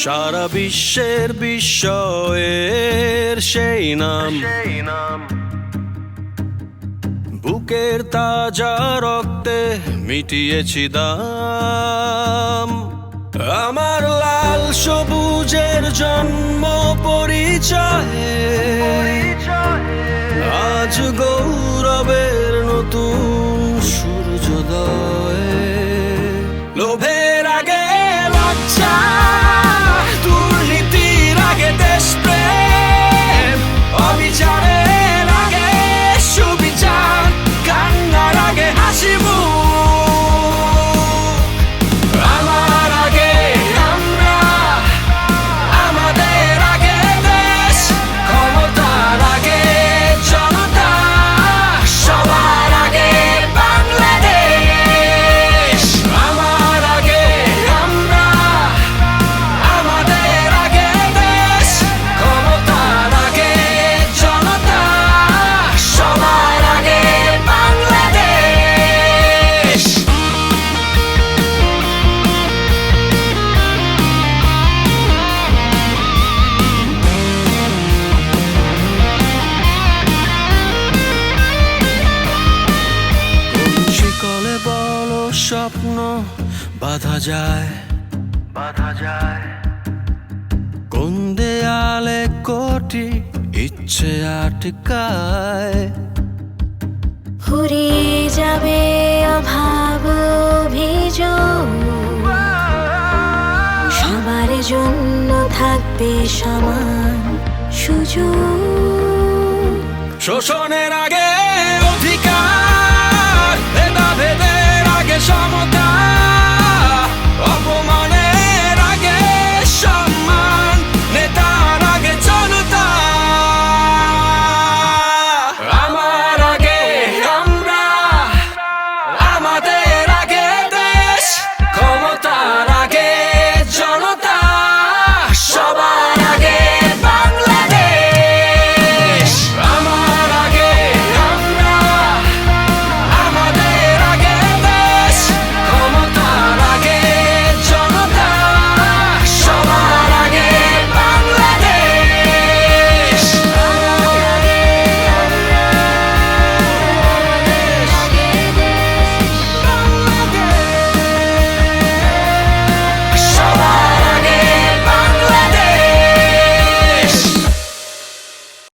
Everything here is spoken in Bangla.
সারা বিশ্বের বিস্ময়ের সেই নাম, বুকের তাজা রক্তে মিটিয়েছি দাম। আমার লাল সবুজের জন্ম পরিচয়ে আজ গৌরবের নতুন সূর্যোদয়। লোভের আগে লজ্জা, দুর্নীতির আগে দেশপ্রেম, অবিচারের আগে সুবিচার, কান্নার আগে হাসি মুখ। আমার আগে আমরা, আমাদের আগে দেশ, ক্ষমতার আগে জনতা, সবার আগে বাংলাদেশ। আমার আগে আমরা, আমাদের আগে দেশ, ক্ষমতার আগে জনতা, সবার আগে বাংলাদেশ। শিকলে বলো স্বপ্ন বাঁধা যায়, কোন দেয়ালে কোটি ইচ্ছে আটকায়। ফুরিয়ে যাবে অভাব অভিযোগ, সবার জন্য থাকবে সমান সুযোগ। শোষণের আগে